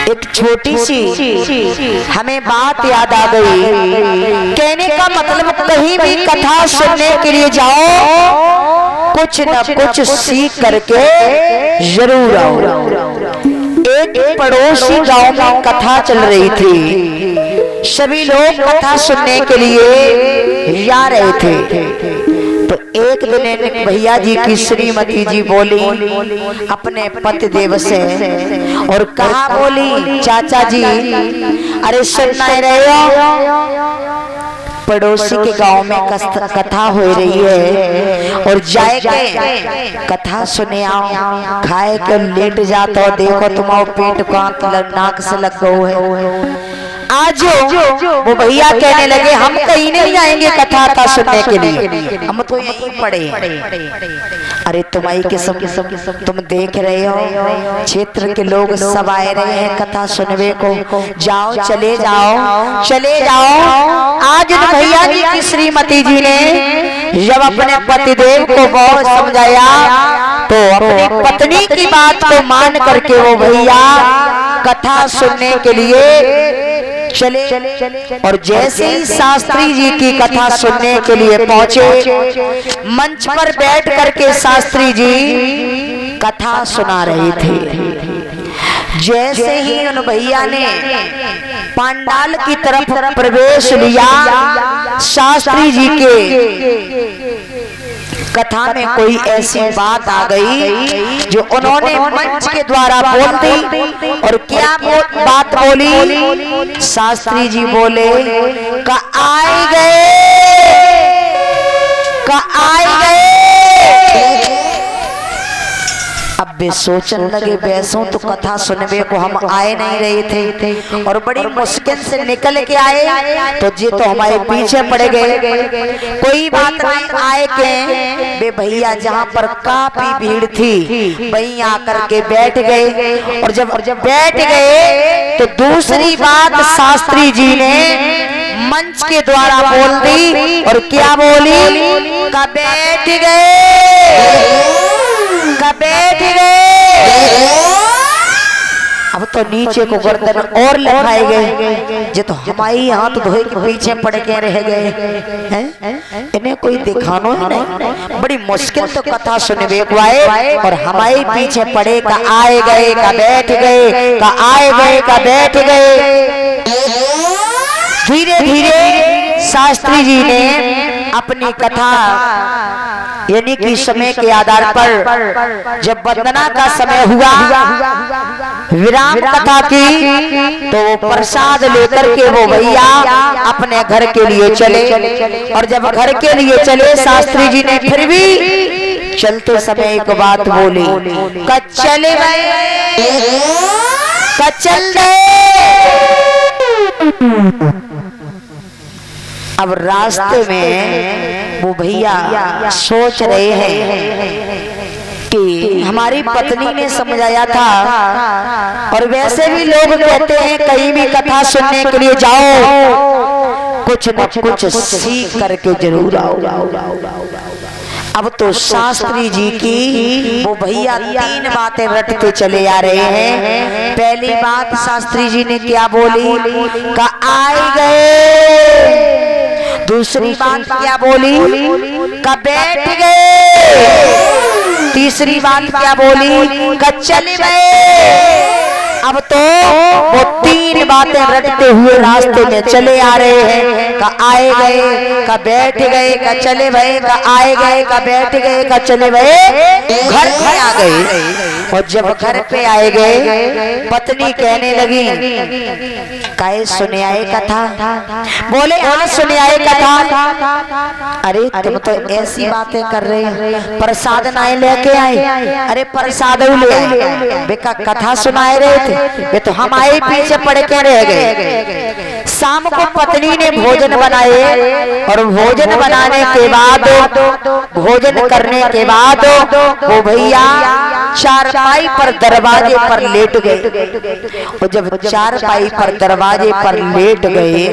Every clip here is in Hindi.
एक छोटी सी हमें बात याद आ गई। कहने का मतलब कहीं भी कथा सुनने के लिए जाओ कुछ न कुछ सीख करके जरूर आओ। एक पड़ोसी गांव में कथा चल रही थी, सभी लोग कथा सुनने के लिए जा रहे थे। तो एक दिन भैया जी की श्रीमती जी बोली अपने पति देव से और कहा, बोली चाचा जी अरे सुनना रहे हो, पड़ोसी के गांव में कथा हो रही है और जाए के कथा सुने आओ। खाए के लेट जाता हो, देखो तुम्हारा पेट का नाक से लग गो है। आज वो भैया कहने लगे हम कहीं नहीं जाएंगे कथा का सुनने के लिए, हम तो यहीं पड़े। अरे तुम्हारी किस्म, तुम देख रहे हो क्षेत्र के लोग सब आए रहे हैं कथा सुनने को, जाओ चले जाओ चले जाओ। आज भैया जी की श्रीमती जी ने जब अपने पतिदेव को बहुत समझाया तो अपनी पत्नी की बात को मान करके वो भैया कथा सुनने के लिए चले। और जैसे ही शास्त्री जी की कथा सुनने के लिए पहुंचे, मंच पर बैठ करके शास्त्री जी कथा सुना रहे थे। जैसे ही उन भैया ने पंडाल की तरफ प्रवेश लिया, शास्त्री जी के कथा में कोई ऐसी बात आ गई जो उन्होंने मंच के द्वारा बोल दी। और क्या बात बोली? शास्त्री जी बोले का आए गए। अब वे सोचने लगे वैसों तो कथा सुनने को हम आए नहीं रहे थे और बड़ी मुश्किल से निकल के आए, तो जी तो हमारे पीछे पड़ गए। कोई बात नहीं, आए के वे भैया जहाँ पर काफी भीड़ थी वहीं आकर के बैठ गए। और जब बैठ गए तो दूसरी बात शास्त्री जी ने मंच के द्वारा बोल दी। और क्या बोली? का बैठ गए। अब तो नीचे को गर्दन और लखाए गए, जो तो हमारी हाथ धोए के पीछे पड़ के रह गए हैं। इन्हें कोई दिखानो ही नहीं, बड़ी मुश्किल तो कथा सुनने को आए और हमारे पीछे पड़े का आए गए का बैठ गए, का आए गए का बैठ गए। धीरे धीरे शास्त्री जी ने अपनी कथा यानी कि समय के आधार पर जब वंदना का समय हुआ, विराम कथा की, तो वो प्रसाद लेकर के वो भैया अपने घर के लिए चले। और जब घर के लिए चले, शास्त्री जी ने फिर भी चलते समय एक बात बोली, चले चल अब रास्ते में वो भैया सोच रहे हैं कि हमारी पत्नी ने समझाया था और वैसे भी लोग कहते हैं कहीं भी कथा सुनने के लिए जाओ कुछ न कुछ सीख करके जरूर आओ। अब तो शास्त्री जी की वो भैया तीन बातें रटते चले आ रहे हैं। पहली बात शास्त्री जी ने क्या बोली? का आए गए। दूसरी बात क्या बोली? का बैठ गए। तीसरी बात क्या बोली? का चले गए। अब तो वो तीन बातें रटते हुए रास्ते में चले आ रहे हैं। का आए गए, का बैठ गए, का चले गए, का आए गए, का बैठ गए, का चले गए, घर पे आ गए। और जब घर पे आए गए, पत्नी कहने लगी काहे सुने आए कथा? बोले हाँ सुने आए कथा। अरे तुम तो ऐसी बातें कर रहे हो, प्रसाद नाए लेके आए? अरे प्रसाद ले आए, बेका कथा सुनाए रहे थे, वे तो हम आए पीछे पड़ के रह गए। शाम को पत्नी ने भोजन बनाए और भोजन बनाने के बाद भोजन करने के बाद वो भैया चारपाई पर दरवाजे पर लेट गए। और जब चारपाई पर दरवाजे पर लेट गए,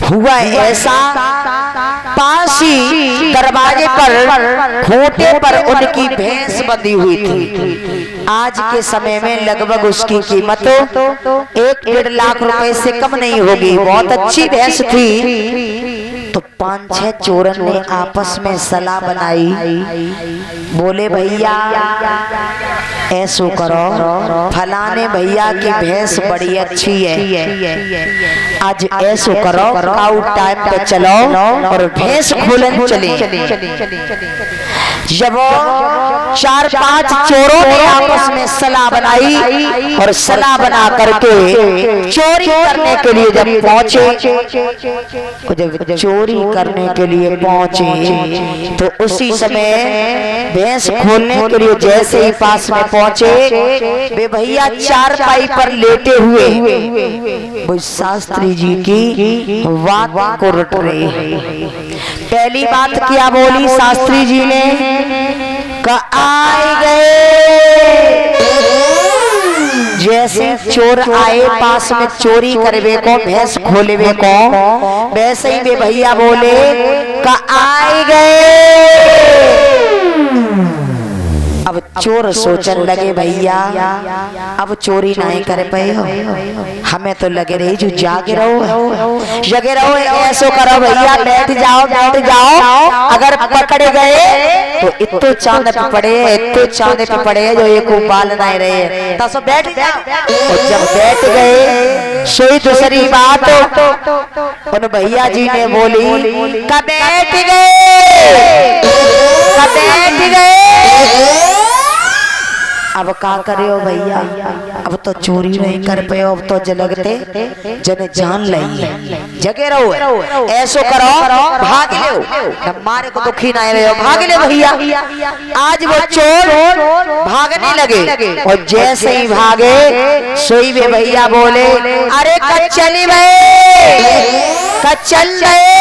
हुआ ऐसा पास ही दरवाजे पर खूंटे पर उनकी भैंस बंधी हुई थी। आज के समय में लगभग उसकी कीमत 1-1.5 लाख रुपए से कम नहीं होगी। बहुत अच्छी भैंस थी। तो 5-6 चोरन ने आपस में सलाह बनाई, बोले भैया ऐसो करो, फलाने भैया की भैंस बड़ी अच्छी है, आज ऐसो करो काउ टाइम पे चलो और भैंस खोलन चले। जब 4-5 चोरों ने आपस में सलाह बनाई और सलाह बना करके चोरी करने के लिए जब पहुंचे, जब चोरी करने के लिए पहुंचे तो उसी समय भैंस खोलने के लिए जैसे ही पास में पहुंचे, वे भैया चारपाई पर लेटे हुए वो शास्त्री जी की बात को रट रहे। पहली बात क्या बोली शास्त्री जी ने, आए गए। जैसे चोर आए पास में चोरी करवे को, भैंस खोलवे को, वैसे ही वे भैया बोले आए गए। अब चोर सोचने लगे भैया अब चोरी नहीं कर पाए हो, हमें तो लगे रही जो जागे रहो ऐसो करो भैया, बैठ जाओ, अगर पकड़े गए तो इतो चांद पे पड़े जो एक बाल नहीं रहे, तो बैठ जाओ। और जब बैठ गए सोई दूसरी बात उन भैया जी ने बोली बैठ गए। अब का करे हो भैया, अब तो चोरी नहीं कर पे, अब तो जलगते जने जान लई, जगे रहो ऐसो करो भाग ले, मारे को दुखी ना रहे हो, भाग ले भैया। आज वो चोर भागने लगे और जैसे ही भागे सोई वे भैया बोले अरे चली चल गए।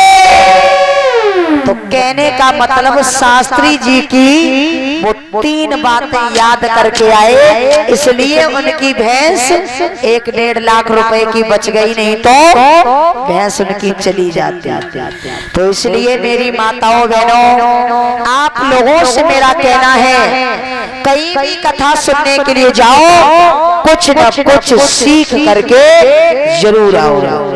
तो कहने का मतलब शास्त्री जी की वो 3 बातें याद करके आए, इसलिए उनकी भैंस 1-1.5 लाख रुपए की बच गई, नहीं तो भैंस उनकी चली जाती। तो इसलिए मेरी माताओं बहनों, आप लोगों से मेरा कहना है कहीं भी कथा सुनने के लिए जाओ, कुछ न कुछ सीख करके जरूर आओ।